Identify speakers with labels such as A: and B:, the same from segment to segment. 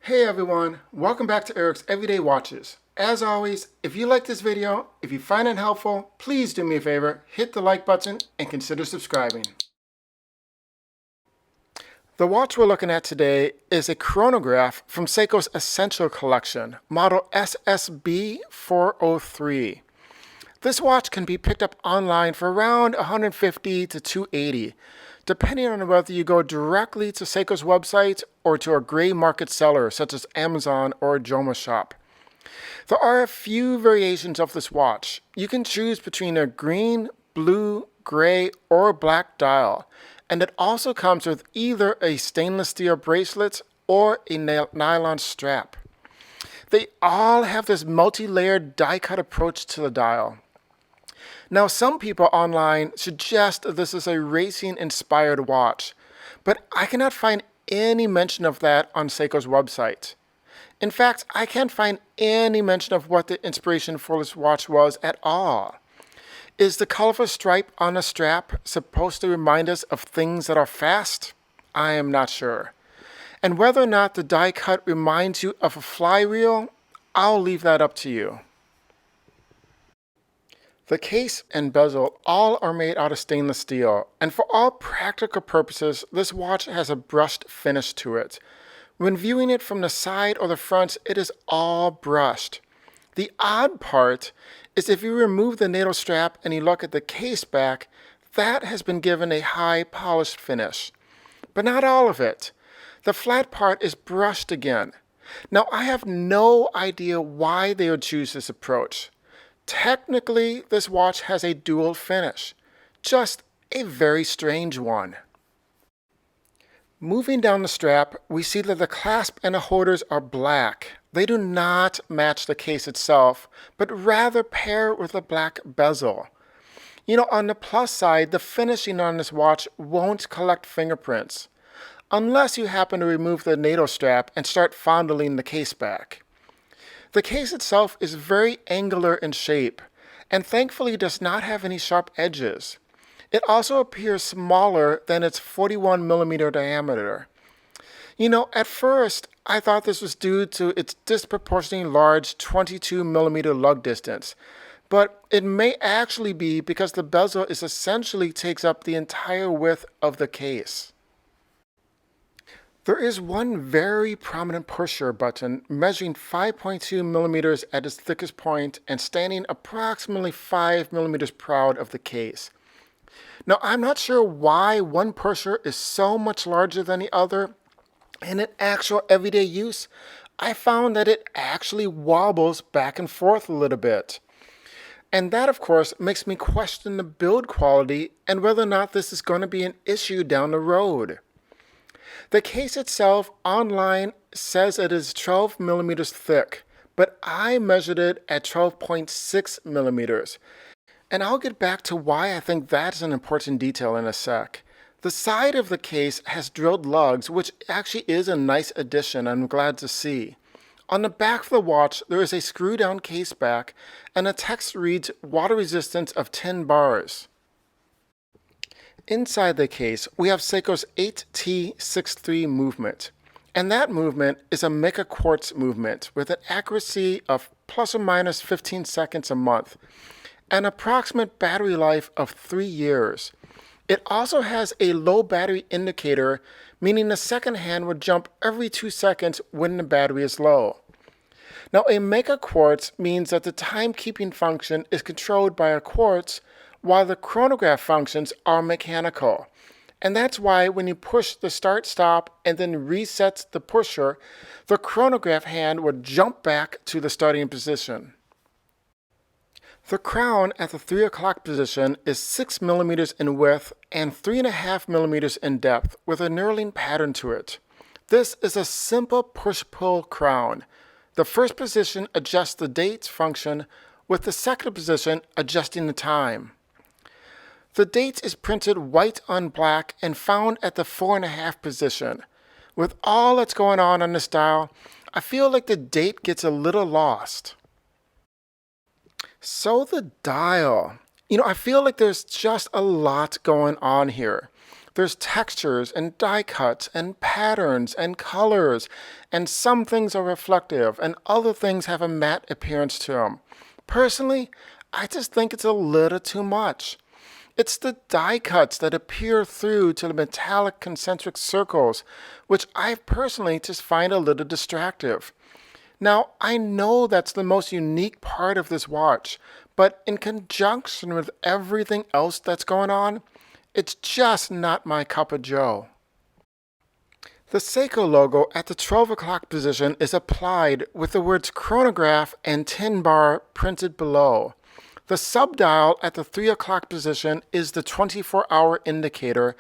A: Hey everyone, welcome back to Eric's Everyday Watches. As always, if you like this video, if you find it helpful, please do me a favor, hit the like button and consider subscribing. The watch we're looking at today is a chronograph from Seiko's Essential Collection, model SSB403. This watch can be picked up online for around $150 to $280, depending on whether you go directly to Seiko's website or to a gray market seller such as Amazon or Joma Shop. There are a few variations of this watch. You can choose between a green, blue, gray, or black dial, and it also comes with either a stainless steel bracelet or a nylon strap. They all have this multi-layered die-cut approach to the dial. Now, some people online suggest that this is a racing-inspired watch, but I cannot find any mention of that on Seiko's website. In fact, I can't find any mention of what the inspiration for this watch was at all. Is the colorful stripe on the strap supposed to remind us of things that are fast? I am not sure. And whether or not the die cut reminds you of a flywheel, I'll leave that up to you. The case and bezel all are made out of stainless steel, and for all practical purposes, this watch has a brushed finish to it. When viewing it from the side or the front, it is all brushed. The odd part is if you remove the Nato strap and you look at the case back, that has been given a high polished finish. But not all of it. The flat part is brushed again. Now, I have no idea why they would choose this approach. Technically, this watch has a dual finish, just a very strange one. Moving down the strap, we see that the clasp and the holders are black. They do not match the case itself, but rather pair with a black bezel. On the plus side, the finishing on this watch won't collect fingerprints, unless you happen to remove the Nato strap and start fondling the case back. The case itself is very angular in shape, and thankfully does not have any sharp edges. It also appears smaller than its 41 millimeter diameter. At first, I thought this was due to its disproportionately large 22 millimeter lug distance, but it may actually be because the bezel essentially takes up the entire width of the case. There is one very prominent pusher button measuring 5.2 millimeters at its thickest point and standing approximately 5 millimeters proud of the case. Now, I'm not sure why one pusher is so much larger than the other, and in actual everyday use, I found that it actually wobbles back and forth a little bit. And that, of course, makes me question the build quality and whether or not this is going to be an issue down the road. The case itself online says it is 12 millimeters thick, but I measured it at 12.6 millimeters. And I'll get back to why I think that's an important detail in a sec. The side of the case has drilled lugs, which actually is a nice addition, I'm glad to see. On the back of the watch, there is a screw-down case back, and the text reads water resistance of 10 bars. Inside the case, we have Seiko's 8T63 movement, and that movement is a mica quartz movement with an accuracy of plus or minus 15 seconds a month, an approximate battery life of 3 years. It also has a low battery indicator, meaning the second hand would jump every 2 seconds when the battery is low. Now, a mica quartz means that the timekeeping function is controlled by a quartz, while the chronograph functions are mechanical. And that's why when you push the start-stop and then reset the pusher, the chronograph hand would jump back to the starting position. The crown at the 3 o'clock position is 6 millimeters in width and 3.5 millimeters in depth with a knurling pattern to it. This is a simple push-pull crown. The first position adjusts the date function, with the second position adjusting the time. The date is printed white on black and found at the 4.5 position. With all that's going on this dial, I feel like the date gets a little lost. So the dial. I feel like there's just a lot going on here. There's textures and die cuts and patterns and colors, and some things are reflective and other things have a matte appearance to them. Personally, I just think it's a little too much. It's the die cuts that appear through to the metallic concentric circles, which I personally just find a little distractive. Now, I know that's the most unique part of this watch, but in conjunction with everything else that's going on, it's just not my cup of joe. The Seiko logo at the 12 o'clock position is applied with the words chronograph and tin bar printed below. The subdial at the 3 o'clock position is the 24-hour indicator,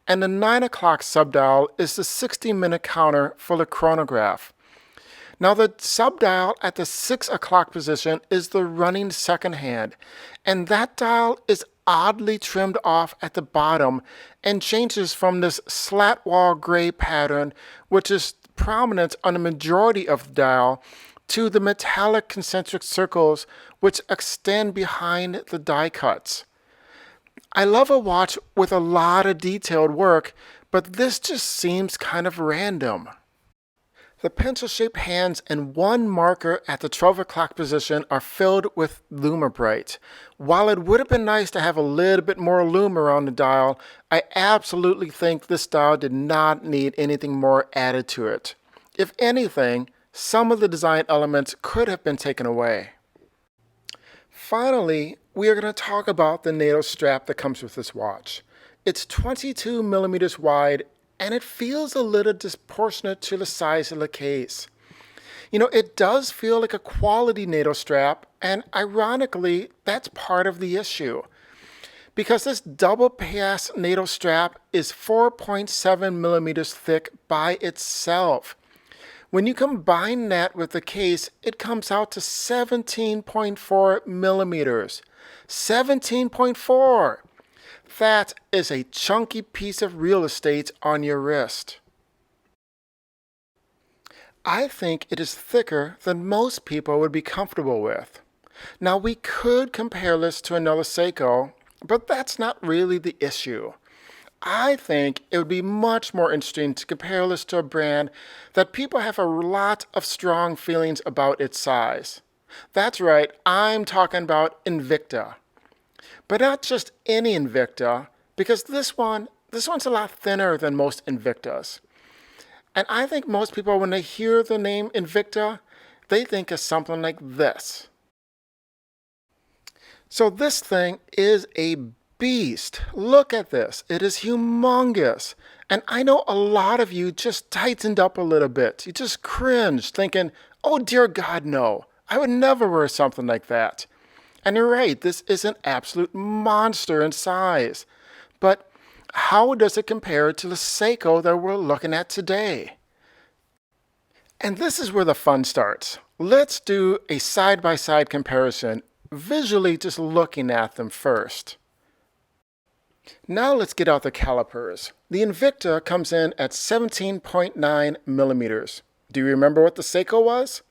A: and the 9 o'clock subdial is the 60-minute counter for the chronograph. Now the subdial at the 6 o'clock position is the running second hand, and that dial is oddly trimmed off at the bottom and changes from this slat wall gray pattern, which is prominent on the majority of the dial, to the metallic concentric circles which extend behind the die cuts. I love a watch with a lot of detailed work, but this just seems kind of random. The pencil-shaped hands and one marker at the 12 o'clock position are filled with Lume Bright. While it would have been nice to have a little bit more Lume around the dial, I absolutely think this dial did not need anything more added to it. If anything, some of the design elements could have been taken away. Finally, we are going to talk about the Nato strap that comes with this watch. It's 22 millimeters wide, and it feels a little disproportionate to the size of the case. It does feel like a quality Nato strap, and ironically, that's part of the issue. Because this double pass Nato strap is 4.7 millimeters thick by itself. When you combine that with the case, it comes out to 17.4 millimeters. 17.4! That is a chunky piece of real estate on your wrist. I think it is thicker than most people would be comfortable with. Now we could compare this to another Seiko, but that's not really the issue. I think it would be much more interesting to compare this to a brand that people have a lot of strong feelings about its size. That's right, I'm talking about Invicta. But not just any Invicta, because this one's a lot thinner than most Invictas. And I think most people, when they hear the name Invicta, they think of something like this. So this thing is a beast. Look at this. It is humongous. And I know a lot of you just tightened up a little bit. You just cringed, thinking, oh dear God, no. I would never wear something like that. And you're right, this is an absolute monster in size. But how does it compare to the Seiko that we're looking at today? And this is where the fun starts. Let's do a side-by-side comparison, visually just looking at them first. Now let's get out the calipers. The Invicta comes in at 17.9 millimeters. Do you remember what the Seiko was?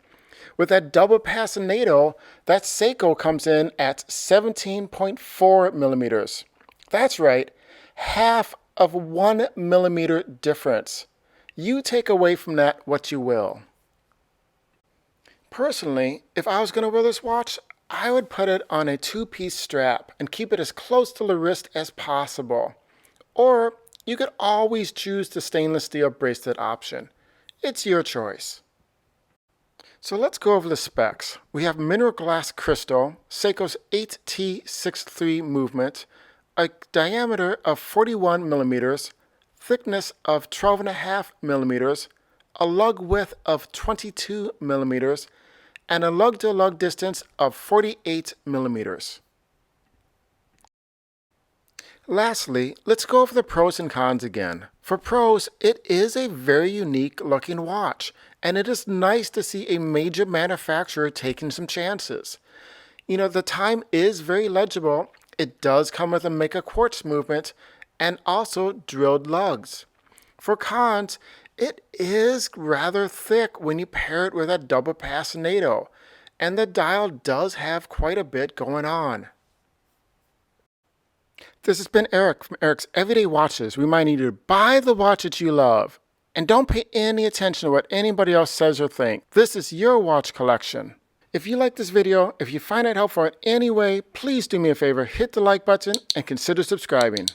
A: With that double pass in Nato, that Seiko comes in at 17.4 millimeters. That's right, half of 1 millimeter difference. You take away from that what you will. Personally, if I was going to wear this watch, I would put it on a two-piece strap and keep it as close to the wrist as possible. Or you could always choose the stainless steel bracelet option. It's your choice. So let's go over the specs. We have mineral glass crystal, Seiko's 8T63 movement, a diameter of 41 millimeters, thickness of 12.5 millimeters, a lug width of 22 millimeters, and a lug-to-lug distance of 48 millimeters. Lastly, let's go over the pros and cons again. For pros, it is a very unique looking watch, and it is nice to see a major manufacturer taking some chances. The time is very legible. It does come with a Mica quartz movement and also drilled lugs. For cons, it is rather thick when you pair it with that double pass Nato, and the dial does have quite a bit going on. This has been Eric from Eric's Everyday Watches, reminding you to buy the watch that you love and don't pay any attention to what anybody else says or thinks. This is your watch collection. If you like this video, if you find it helpful in any way, please do me a favor, hit the like button and consider subscribing.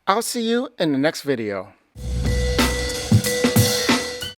A: I'll see you in the next video.